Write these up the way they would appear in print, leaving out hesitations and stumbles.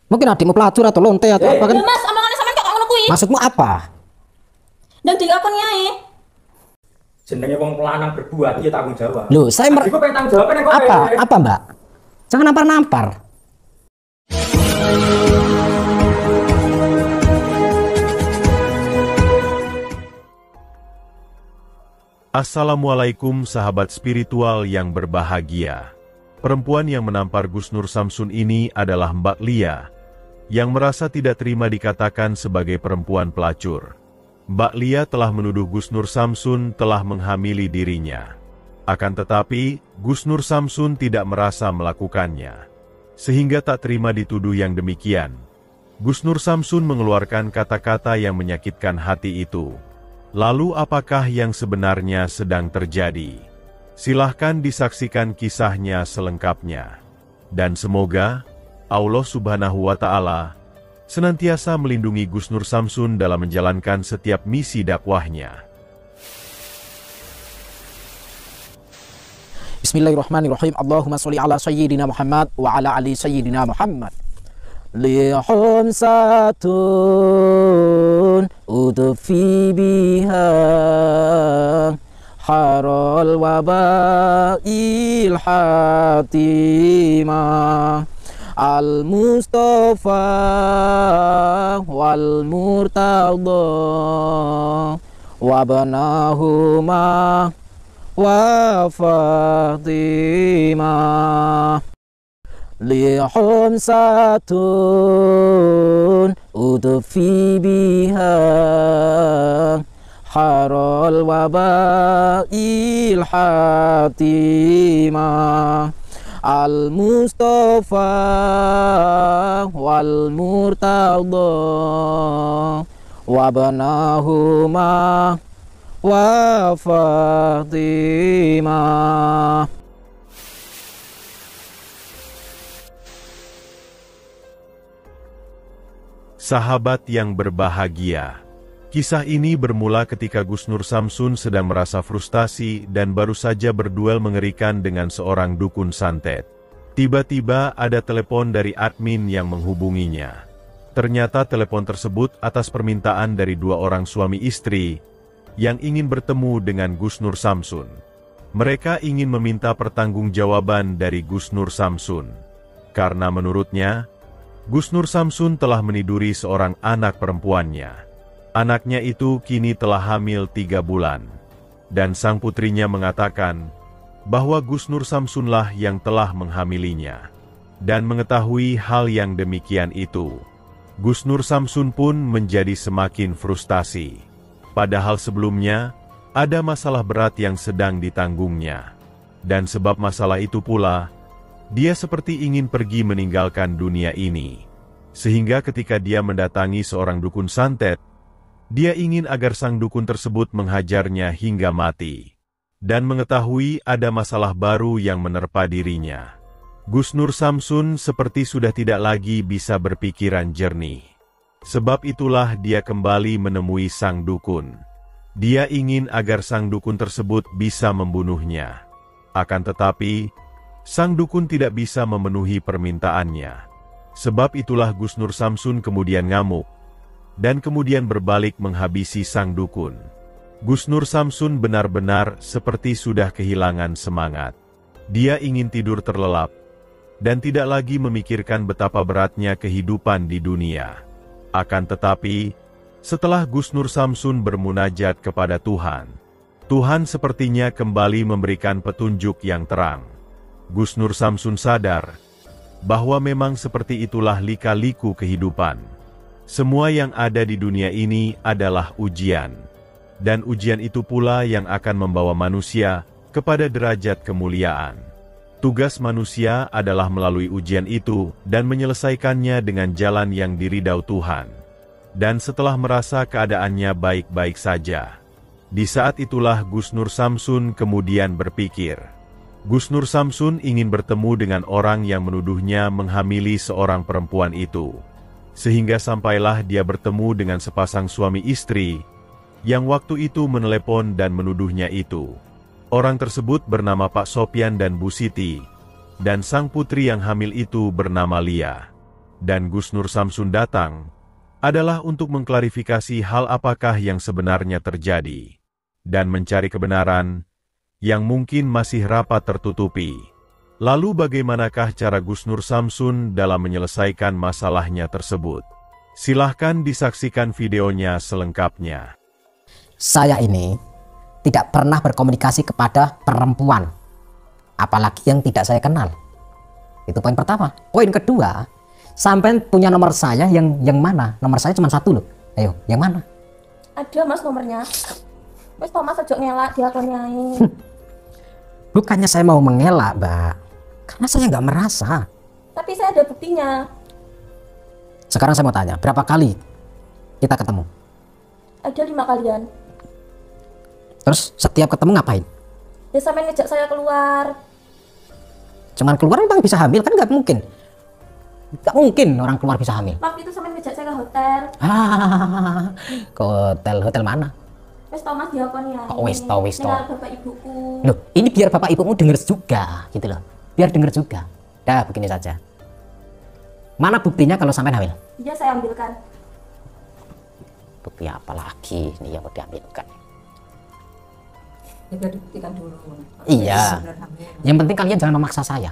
Mungkin adikmu pelacur atau lonte atau apa kan? Ya Mas, omongannya sampean kok ngono kuwi. Maksudmu apa? Dan dilakon yae. Jenenge wong lanang berbuat ya tanggung jawab. Loh, saya Adikku pengen tanggung jawab nek kowe. apa, Mbak? Jangan nampar-nampar. Assalamualaikum sahabat spiritual yang berbahagia. Perempuan yang menampar Gus Nur Samsun ini adalah Mbak Lia, yang merasa tidak terima dikatakan sebagai perempuan pelacur. Mbak Lia telah menuduh Gus Nur Samsun telah menghamili dirinya. Akan tetapi, Gus Nur Samsun tidak merasa melakukannya. Sehingga tak terima dituduh yang demikian. Gus Nur Samsun mengeluarkan kata-kata yang menyakitkan hati itu. Lalu apakah yang sebenarnya sedang terjadi? Silahkan disaksikan kisahnya selengkapnya. Dan semoga Allah Subhanahu wa Ta'ala senantiasa melindungi Gus Nur Samsun dalam menjalankan setiap misi dakwahnya. Bismillahirrahmanirrahim. Allahumma sholli ala sayyidina Muhammad wa ala ali sayyidina Muhammad. Lihum satun udfi biha harul wabail hatimah al-Mustafa wal Murtada wabnahuma wa Fatimah. Lihum satun udfi biha harul wabail hatimah al-Mustafa wal Murtada wabnahuma wa Fatimah. Sahabat yang berbahagia, kisah ini bermula ketika Gus Nur Samsun sedang merasa frustasi dan baru saja berduel mengerikan dengan seorang dukun santet. Tiba-tiba ada telepon dari admin yang menghubunginya. Ternyata telepon tersebut atas permintaan dari dua orang suami istri yang ingin bertemu dengan Gus Nur Samsun. Mereka ingin meminta pertanggungjawaban dari Gus Nur Samsun. Karena menurutnya, Gus Nur Samsun telah meniduri seorang anak perempuannya. Anaknya itu kini telah hamil 3 bulan. Dan sang putrinya mengatakan bahwa Gus Nur Samsunlah yang telah menghamilinya. Dan mengetahui hal yang demikian itu, Gus Nur Samsun pun menjadi semakin frustasi. Padahal sebelumnya, ada masalah berat yang sedang ditanggungnya. Dan sebab masalah itu pula, dia seperti ingin pergi meninggalkan dunia ini. Sehingga ketika dia mendatangi seorang dukun santet, dia ingin agar sang dukun tersebut menghajarnya hingga mati. Dan mengetahui ada masalah baru yang menerpa dirinya. Gus Nur Samsun seperti sudah tidak lagi bisa berpikiran jernih. Sebab itulah dia kembali menemui sang dukun. Dia ingin agar sang dukun tersebut bisa membunuhnya. Akan tetapi, sang dukun tidak bisa memenuhi permintaannya. Sebab itulah Gus Nur Samsun kemudian ngamuk, dan kemudian berbalik menghabisi sang dukun. Gus Nur Samsun benar-benar seperti sudah kehilangan semangat. Dia ingin tidur terlelap, dan tidak lagi memikirkan betapa beratnya kehidupan di dunia. Akan tetapi, setelah Gus Nur Samsun bermunajat kepada Tuhan, Tuhan sepertinya kembali memberikan petunjuk yang terang. Gus Nur Samsun sadar bahwa memang seperti itulah lika-liku kehidupan. Semua yang ada di dunia ini adalah ujian, dan ujian itu pula yang akan membawa manusia kepada derajat kemuliaan. Tugas manusia adalah melalui ujian itu dan menyelesaikannya dengan jalan yang diridau Tuhan. Dan setelah merasa keadaannya baik-baik saja, di saat itulah Gus Nur Samsun kemudian berpikir. Gus Nur Samsun ingin bertemu dengan orang yang menuduhnya menghamili seorang perempuan itu. Sehingga sampailah dia bertemu dengan sepasang suami istri, yang waktu itu menelepon dan menuduhnya itu. Orang tersebut bernama Pak Sopyan dan Bu Siti, dan sang putri yang hamil itu bernama Lia. dan Gus Nur Samsun datang adalah untuk mengklarifikasi hal apakah yang sebenarnya terjadi dan mencari kebenaran yang mungkin masih rapat tertutupi. Lalu bagaimanakah cara Gus Nur Samsun dalam menyelesaikan masalahnya tersebut? Silahkan disaksikan videonya selengkapnya. Saya ini tidak pernah berkomunikasi kepada perempuan, apalagi yang tidak saya kenal. Itu poin pertama. Poin kedua, sampai punya nomor saya yang mana? Nomor saya cuma satu loh. Ayo, yang mana? Ada mas nomornya. Wes Thomas aja ngelak diakoni. Bukannya saya mau mengelak, Mbak. Karena saya nggak merasa. Tapi saya ada buktinya. Sekarang saya mau tanya, berapa kali kita ketemu? Ada 5 kalian. Terus setiap ketemu ngapain? Ya sampai ngejak saya keluar. Cuman keluar memang bisa hamil kan? Nggak mungkin. Nggak mungkin orang keluar bisa hamil. Waktu itu sampai ngejak saya ke hotel. Ke hotel mana? Wes Thomas diakoni ya. Oh, wes tau. Bapak ibuku. Loh, ini biar bapak ibumu denger juga, gitu loh. Biar denger juga. Dah, begini saja. Mana buktinya kalau sampai hamil? Iya saya ambilkan. Bukti apa lagi nih yang mau diambilkan? Ya biar dibuktikan dulu. Iya. Benar hamil. Yang penting kalian jangan memaksa saya.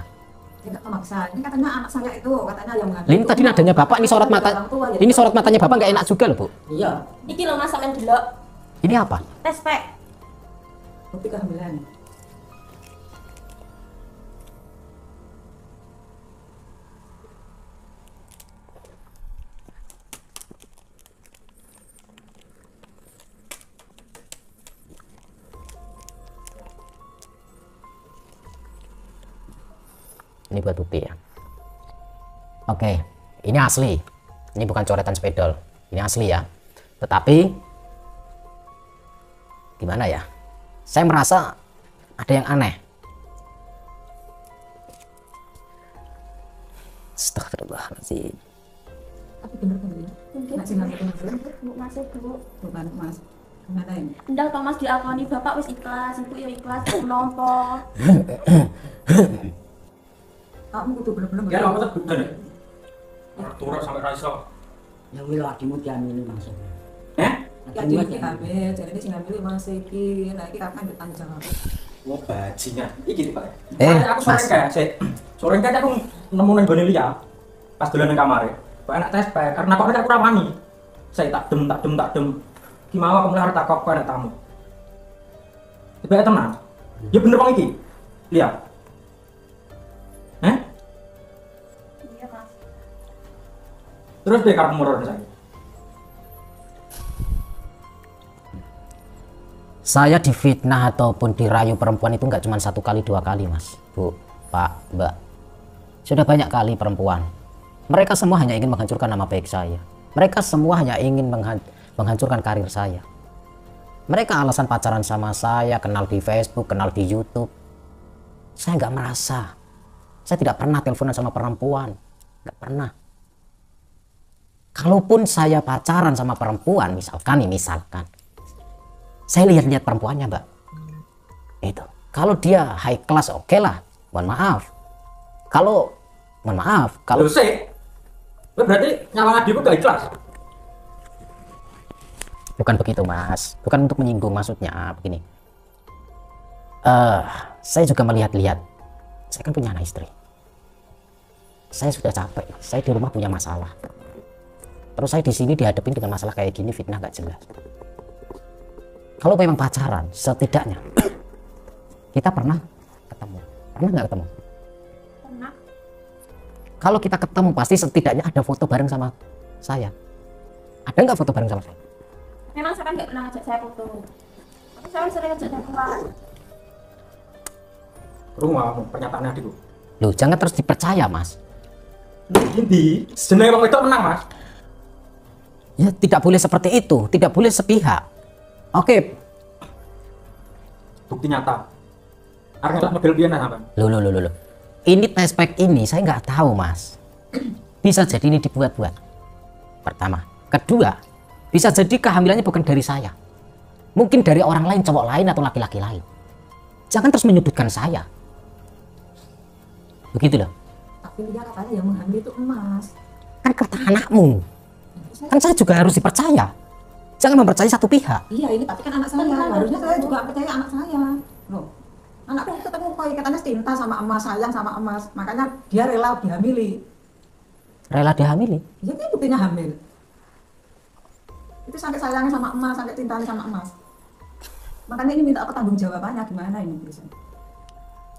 Tidak memaksa. Ini katanya anak saya itu katanya yang mengambil. Ini tadi nadanya bapak, ini sorot mata. Ini sorot matanya bapak nggak enak juga loh, Bu. Iya. Iki loh mas sampean delok. Ini apa? Tes pack. Bukti kehamilan. Ini buat bukti ya. Oke, ini asli. Ini bukan coretan spidol. Ini asli ya. Tetapi gimana ya? Saya merasa ada yang aneh. Astagfirullahaladzim. Tapi benar kehamilan. Mungkin. Masih ngambil kehamilan. Masih Bu. Bukan mas. Gimana ini? Ndang Thomas diakoni bapak wis ikhlas, ibu ya ikhlas, nompo. Kamu kudu bener-bener. Ya apa tuh bener. Turun sampai raiso. Yang milo adimu diamini maksudnya. Ya dia iki hamil, jadi ini sing hamil mas iki. Nah iki kapan ditanya jawab. Wah bajingan. Iki Pak. Aku Mas. sore kae aku nemu nang gone liya. Pas dolan nang kamare. Kok enak tes pack karena kok aku ora wani. Saya tak dem. Ki mau aku mlehar tak kok enak tamu. Tiba tenang. Ya bener bang iki. Lihat. Iya mas. Terus deh karep muror saya. Saya difitnah ataupun dirayu perempuan itu nggak cuma 1 kali 2 kali, Mas, Bu, Pak, Mbak. Sudah banyak kali perempuan. Mereka semua hanya ingin menghancurkan nama baik saya. Mereka semua hanya ingin menghancurkan karir saya. Mereka alasan pacaran sama saya, kenal di Facebook, kenal di YouTube. Saya nggak merasa. Saya tidak pernah teleponan sama perempuan. Nggak pernah. Kalaupun saya pacaran sama perempuan, misalkan, saya lihat-lihat perempuannya, Mbak. Itu. Kalau dia high class, oke lah. Mohon maaf. Kalau Lu sih. Lu berarti nyawang adikku gak ikhlas. bukan begitu, Mas. Bukan untuk menyinggung, maksudnya begini. Saya juga melihat-lihat. Saya kan punya anak istri. Saya sudah capek. Saya di rumah punya masalah. Terus saya di sini dihadapin dengan masalah kayak gini, fitnah gak jelas. Kalau memang pacaran, setidaknya kita pernah ketemu. Pernah nggak ketemu? Pernah. Kalau kita ketemu, pasti setidaknya ada foto bareng sama saya. Ada nggak foto bareng sama saya? Memang saya kan nggak pernah ngajak saya foto. Tapi saya sering ngajak saya keluar. Rumah pernyataan adikku. Loh, jangan terus dipercaya, Mas. Ini jenenge wong itu menang, Mas. Ya, tidak boleh seperti itu. Tidak boleh sepihak. Oke. Bukti nyata. Arep model biyen sampean. Loh. Ini tes pack ini saya nggak tahu, Mas. Bisa jadi ini dibuat-buat. Pertama. Kedua, bisa jadi kehamilannya bukan dari saya. Mungkin dari orang lain, cowok lain atau laki-laki lain. Jangan terus menyudutkan saya. Begitu loh. Tapi dia katanya yang mengambil itu emas. Kan kata anakmu. Kan saya juga harus dipercaya. Jangan mempercayai satu pihak. Iya, ini tapi kan anak saya. Harusnya saya juga percaya anak saya. Loh. Anakku ketemu koi katanya cinta sama emas, sayang sama emas. Makanya dia rela dihamili. Rela dihamili. Ya ini buktinya hamil. Itu sampai sayangnya sama emas, sampai cintanya sama emas. Makanya ini minta pertanggungjawabannya gimana ini biasanya.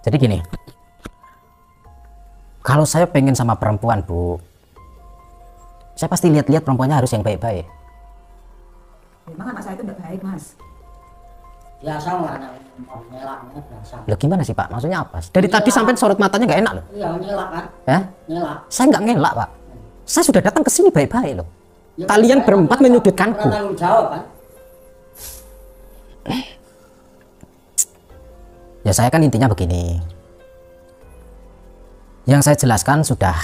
Jadi gini. Kalau saya pengen sama perempuan, Bu, saya pasti lihat-lihat perempuannya harus yang baik-baik. Memang anak saya itu tidak baik, Mas. Biasa lah, nyelaknya biasa. Loh gimana sih Pak? Maksudnya apa? Dari tadi sampai sorot matanya nggak enak loh. Iya, nyelak kan? Ya? Nyelak. Saya nggak ngelak Pak. Saya sudah datang ke sini baik-baik loh. Ya, Kalian saya berempat kan menyudutkanku. pernah tanggung jawab kan? Ya saya kan intinya begini. Yang saya jelaskan sudah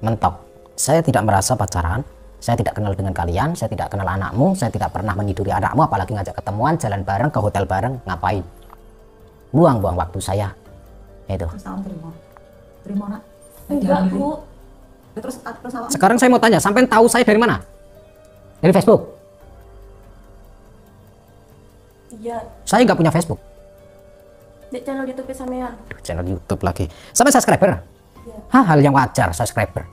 mentok. Saya tidak merasa pacaran. Saya tidak kenal dengan kalian. Saya tidak kenal anakmu. Saya tidak pernah meniduri anakmu. Apalagi ngajak ketemuan, jalan bareng, ke hotel bareng. Ngapain? Buang-buang waktu saya. Itu. Terus tahun terima nak. Enggak, Bu. Terus awak Sekarang saya mau tanya, sampai tahu saya dari mana? Dari Facebook? Iya, Saya nggak punya Facebook. di channel YouTube sampean. Channel YouTube lagi. Sampai subscriber? Iya. Hal yang wajar subscriber.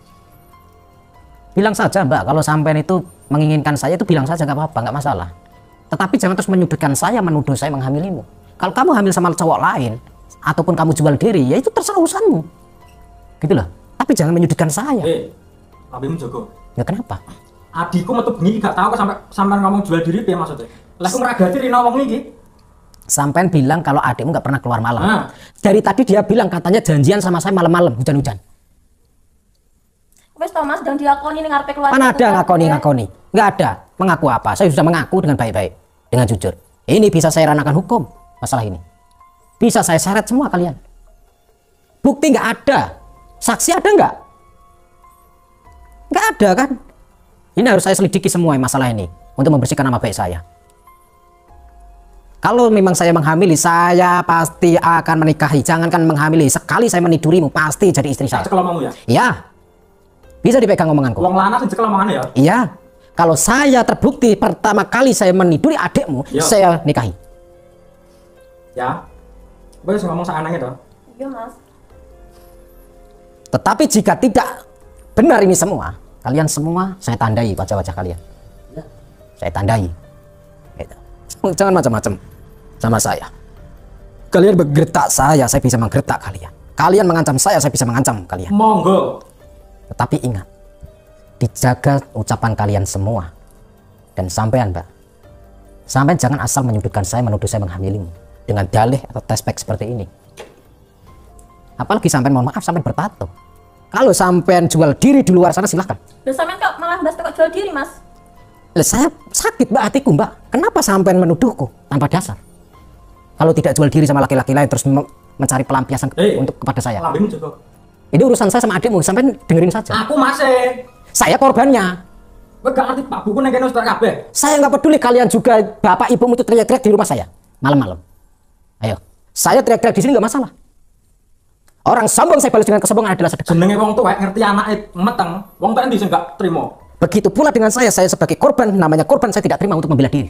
Bilang saja Mbak, kalau sampean itu menginginkan saya itu bilang saja nggak apa-apa, nggak masalah. Tetapi jangan terus menyudutkan saya, menuduh saya menghamilimu. Kalau kamu hamil sama cowok lain, ataupun kamu jual diri, ya itu terserah urusanmu. Gitu loh. Tapi jangan menyudutkan saya. Abimu Joko. Ya kenapa? Adikku metu bengi gak tahu kok sampai ngomong jual diri piye maksudnya. Lah aku ngragati rina wong iki. Sampean bilang kalau adikmu nggak pernah keluar malam. Ah. Dari tadi dia bilang katanya janjian sama saya malam-malam, hujan-hujan. Wes Thomas jangan diakoni ning ngarepe keluarga. Mana ada ngakoni-ngakoni? Nggak ada. Mengaku apa? Saya sudah mengaku dengan baik-baik, dengan jujur. Ini bisa saya ranakan hukum masalah ini. Bisa saya seret semua kalian. Bukti nggak ada. Saksi ada nggak? Nggak ada kan? Ini harus saya selidiki semua masalah ini untuk membersihkan nama baik saya. Kalau memang saya menghamili, saya pasti akan menikahi. Jangankan menghamili, sekali saya menidurimu, pasti jadi istri saya. Cekel omongmu ya. Ya, bisa dipegang omonganku. Wong lanang sing cekel omongane ya. Iya, kalau saya terbukti pertama kali saya meniduri adikmu, Yo. saya nikahi. Ya. Wes ngomong sak anake to. Iya, Mas. Tetapi jika tidak benar ini semua, kalian semua saya tandai wajah-wajah kalian. Ya. Saya tandai. Gitu. Jangan macam-macam sama saya. Kalian bergertak saya bisa menggertak kalian. Kalian mengancam saya bisa mengancam kalian. Monggo. Tetapi ingat, dijaga ucapan kalian semua. Dan sampean Mbak, sampean jangan asal menyudutkan saya, menuduh saya menghamilimu dengan dalih atau tespek seperti ini. Apalagi sampean, mohon maaf, sampean bertato. Kalau sampean jual diri di luar sana silahkan. Lah sampean kok malah bahas kok jual diri, Mas? Lah, saya sakit Mbak hatiku Mbak. Kenapa sampean menuduhku tanpa dasar? Kalau tidak jual diri sama laki-laki lain terus mencari pelampiasan untuk kepada saya. Abimu Joko. Ini urusan saya sama adikmu, sampean dengerin saja. Aku masih. Saya korbannya. Kowe gak ngerti Pak buku ning kene wis kabeh. Saya nggak peduli kalian juga bapak ibumu itu teriak-teriak di rumah saya malam-malam. Ayo, saya teriak-teriak di sini nggak masalah. Orang sombong saya balas dengan kesombongan adalah sedekah. Jenenge wong tuwek ngerti anake meteng, wong tuwek ndi sing gak trimo. Begitu pula dengan saya sebagai korban, namanya korban, saya tidak terima untuk membela diri.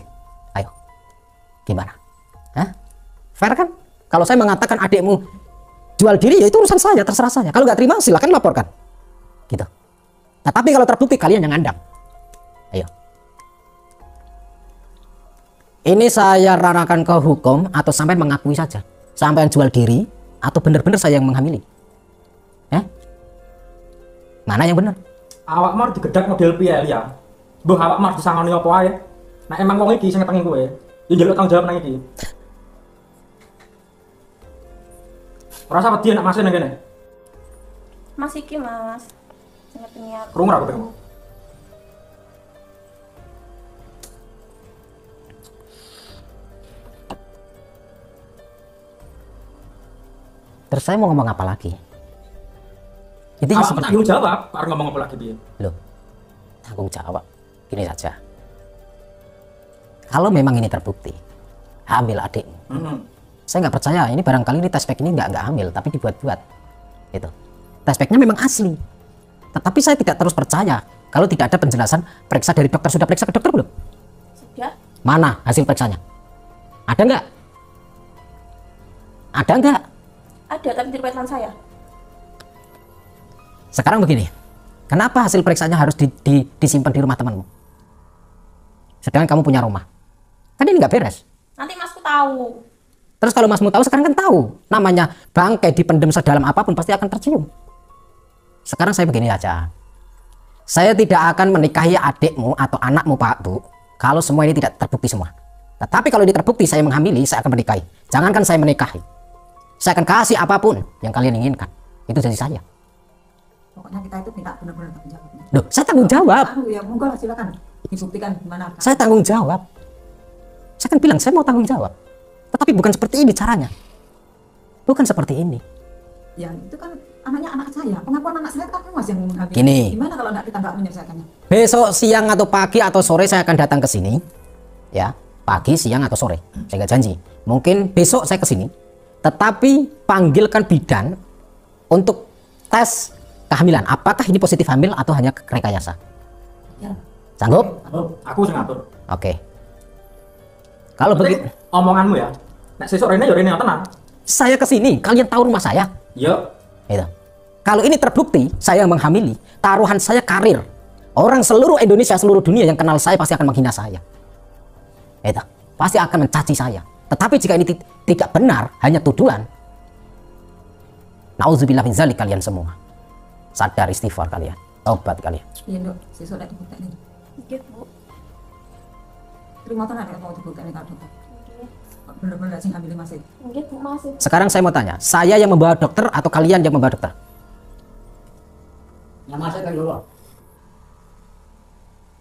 Ayo, gimana? Hah? Fair kan? Kalau saya mengatakan adikmu jual diri, ya itu urusan saya, terserah saya. Kalau nggak terima, silakan laporkan. Gitu. Nah, tapi kalau terbukti kalian yang ngandang. Ayo. Ini saya ranakan ke hukum atau sampai mengakui saja. Sampai jual diri atau benar-benar saya yang menghamili. Mana yang benar? Awak mau digedak model piye ya? Mbah awak mau disangoni apa wae? Nek emang wong iki sing ngetengi kowe, ya njaluk tanggung jawab nang iki. Ora usah wedi nek masih nang kene. Mas iki, Mas. Sing ngeteni aku. Krungu ra kowe. Terus saya mau ngomong apa lagi? Intinya Awak seperti tanggung jawab, arep ngomong apa lagi piye? loh, tanggung jawab. Ini saja. Kalau memang ini terbukti hamil adikmu, saya nggak percaya. Ini barangkali ini tespek ini nggak hamil, tapi dibuat-buat. Gitu. Tespeknya memang asli. Tetapi saya tidak terus percaya kalau tidak ada penjelasan periksa dari dokter. Sudah periksa ke dokter belum? Sudah. Mana hasil periksanya? Ada nggak? Ada nggak? Ada, tapi di ruangan saya. Sekarang begini, kenapa hasil periksanya harus disimpan di rumah temanmu? Sedangkan kamu punya rumah. Kan ini nggak beres. Nanti masku tahu. Terus kalau masmu tahu, sekarang kan tahu. Namanya bangkai dipendam sedalam apapun pasti akan tercium. Sekarang saya begini aja. Saya tidak akan menikahi adikmu atau anakmu, Pak Bu, kalau semua ini tidak terbukti semua. Tetapi kalau ini terbukti saya menghamili, saya akan menikahi. Jangankan saya menikahi. Saya akan kasih apapun yang kalian inginkan. Itu janji saya. Pokoknya kita itu minta benar-benar tanggung jawab. Loh, saya tanggung jawab. Ya monggo lah, silakan dibuktikan gimana. Saya tanggung jawab. Saya kan bilang saya mau tanggung jawab. Tetapi bukan seperti ini caranya. Bukan seperti ini. Ya itu kan anaknya anak saya. Pengakuan anak saya kan Mas yang menghamili. Gini. Gimana kalau kita nggak menyelesaikannya? Besok siang atau pagi atau sore saya akan datang ke sini. Ya, pagi, siang atau sore. Saya nggak janji. Mungkin besok saya ke sini. Tetapi panggilkan bidan untuk tes kehamilan. Apakah ini positif hamil atau hanya rekayasa? Ya. Sanggup? Aku sing ngatur. Oke. Kalau begitu, Omonganmu ya. Nek sesuk rene ya rene tenan. saya ke sini. Kalian tahu rumah saya? Yo. Itu. Kalau ini terbukti saya menghamili, taruhan saya karir. Orang seluruh Indonesia, seluruh dunia yang kenal saya pasti akan menghina saya. Itu. Pasti akan mencaci saya. Tetapi jika ini tidak benar, hanya tuduhan. Nauzubillah min dzalik kalian semua. Sadar, istighfar kalian. Taubat kalian. Iya dok, sesuk lek dibuktikan. Nggih, Bu. Terima tenan nek mau dibuktikan karo dokter. Bener-bener sing hamil Mas. Nggih, Bu, masih. Sekarang saya mau tanya, saya yang membawa dokter atau kalian yang membawa dokter? Yang masuk kan dulu.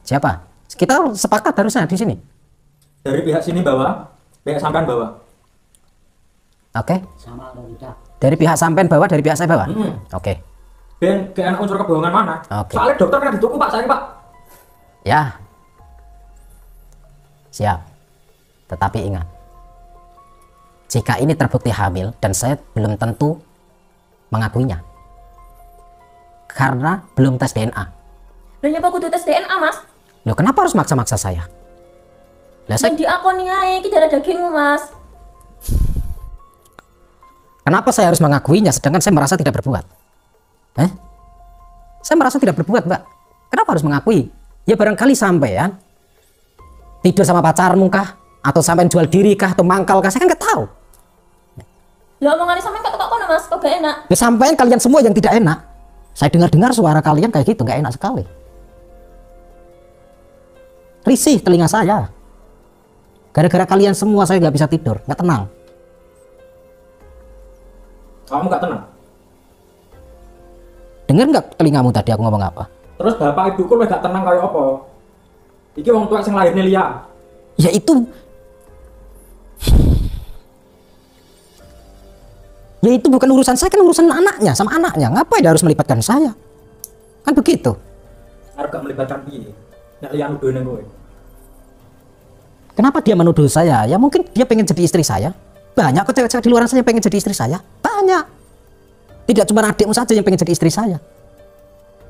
Siapa? Kita sepakat harusnya di sini. Dari pihak sini bawa, pihak sampean bawa. Oke. Sama atau tidak? Dari pihak sampean bawa, dari pihak saya bawa. Oke. Ben ke anak unsur kebohongan mana? Oke. Soalnya dokter kan dituku Pak, saya Pak. Ya. Siap. Tetapi ingat, jika ini terbukti hamil dan saya belum tentu mengakuinya. Karena belum tes DNA. Lah nyapa kudu tes DNA, Mas? Loh, kenapa harus maksa-maksa saya? Lah saya, Sing diakoni ae iki darah dagingmu, Mas. kenapa saya harus mengakuinya sedangkan saya merasa tidak berbuat? Saya merasa tidak berbuat, Mbak. Kenapa harus mengakui? Ya barangkali sampean tidur sama pacarmu kah? Atau sampean jual diri kah? Atau mangkal kah? Saya kan nggak tahu. Lah omongane sampean kok kono, Mas, kok gak enak. Ya sampean kalian semua yang tidak enak. Saya dengar-dengar suara kalian kayak gitu, nggak enak sekali. Risih telinga saya. Gara-gara kalian semua saya nggak bisa tidur, nggak tenang. Kamu gak tenang. Dengar nggak telingamu tadi aku ngomong apa? Terus bapak ibuku lu gak tenang kayak apa? Iki wong tua sing lahirne liya. Ya itu. Ya itu bukan urusan saya, kan urusan anaknya sama anaknya. Ngapain dia harus melibatkan saya? Kan begitu. Arep gak melibatkan piye? Nek liya nuduh ning kowe. Kenapa dia menuduh saya? Ya mungkin dia pengen jadi istri saya. Banyak kok cewek-cewek di luar sana yang pengen jadi istri saya. Banyak. Tidak cuma adikmu saja yang pengen jadi istri saya.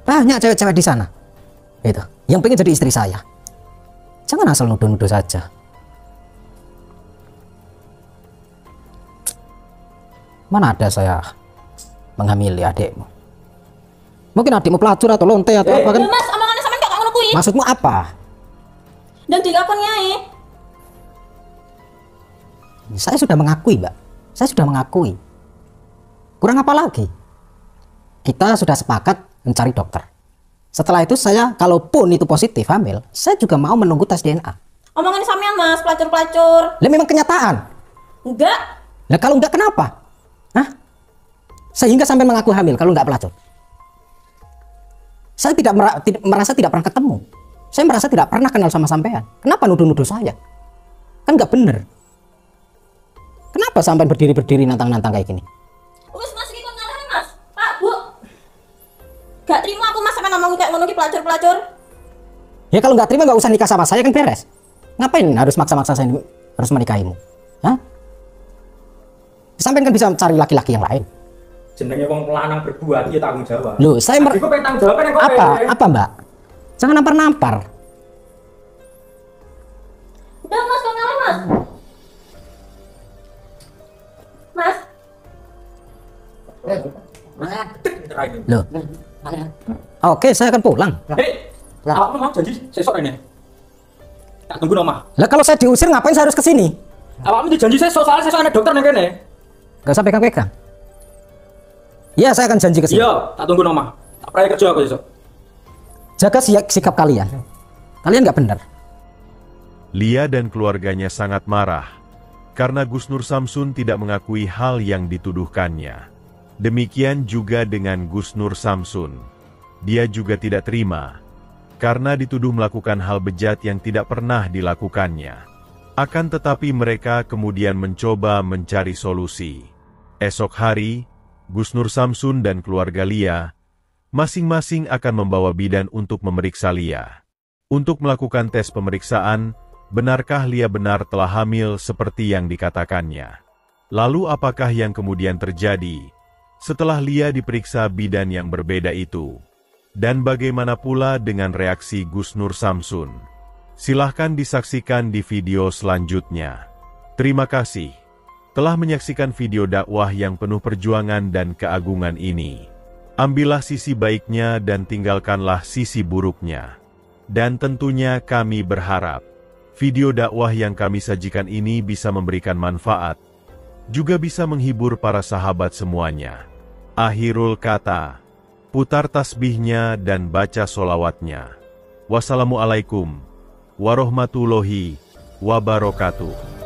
Banyak cewek-cewek di sana. Itu, yang pengen jadi istri saya. Jangan asal nuduh-nuduh saja. Mana ada saya menghamili adikmu? Mungkin adikmu pelacur atau lonte atau apa kan? Lah, Mas, omongane sampean kok ngono kuwi. Maksudmu apa? Dan diakoni ae. Saya sudah mengakui, Mbak. Saya sudah mengakui. Kurang apa lagi? Kita sudah sepakat mencari dokter. Setelah itu saya, kalaupun itu positif hamil, saya juga mau menunggu tes DNA. Omongane sampean, Mas, pelacur-pelacur. Lah memang kenyataan. Enggak. Lah kalau enggak kenapa? Hah? Sehingga sampai mengaku hamil kalau enggak pelacur. Saya tidak merasa tidak pernah ketemu. Saya merasa tidak pernah kenal sama sampean. Kenapa nuduh-nuduh saya? Kan enggak bener. Kenapa sampean berdiri-berdiri nantang-nantang kayak gini? Wes Mas iki kok ngarani, Mas. Pak, Bu. Gak terima aku Mas sampean ngomong kayak ngono ki pelacur-pelacur. Ya kalau nggak terima nggak usah nikah sama saya kan beres. Ngapain harus maksa-maksa saya harus menikahimu? Hah? Sampean kan bisa cari laki-laki yang lain. Jenenge wong lanang berbuat ya tanggung jawab. Loh, saya Aku pengen tanggung jawab nek kowe. apa Mbak? Jangan nampar-nampar. Udah mas, kok ngalah mas? Mas, Mana? Terakhir. Loh, Mana? oke saya akan pulang. Awakmu mau janji sesuk ini. Tak tunggu nomah. Lah kalau saya diusir ngapain saya harus ke sini? Awakmu janji sesuk soalnya sesuk ana dokter nang kene. Gak usah pegang-pegang. Iya, saya akan janji ke sini. Iya, tak tunggu nomah. Tak pernah kerja aku sesuk. Jaga sikap kalian. Kalian nggak benar. Lia dan keluarganya sangat marah karena Gus Nur Samsun tidak mengakui hal yang dituduhkannya. Demikian juga dengan Gus Nur Samsun. Dia juga tidak terima karena dituduh melakukan hal bejat yang tidak pernah dilakukannya. Akan tetapi mereka kemudian mencoba mencari solusi. Esok hari, Gus Nur Samsun dan keluarga Lia masing-masing akan membawa bidan untuk memeriksa Lia. Untuk melakukan tes pemeriksaan, benarkah Lia benar telah hamil seperti yang dikatakannya? Lalu apakah yang kemudian terjadi setelah Lia diperiksa bidan yang berbeda itu? Dan bagaimana pula dengan reaksi Gus Nur Samsun? Silahkan disaksikan di video selanjutnya. Terima kasih telah menyaksikan video dakwah yang penuh perjuangan dan keagungan ini. Ambillah sisi baiknya dan tinggalkanlah sisi buruknya. Dan tentunya kami berharap video dakwah yang kami sajikan ini bisa memberikan manfaat, juga bisa menghibur para sahabat semuanya. Akhirul kata, putar tasbihnya dan baca solawatnya. Wassalamualaikum warahmatullahi wabarakatuh.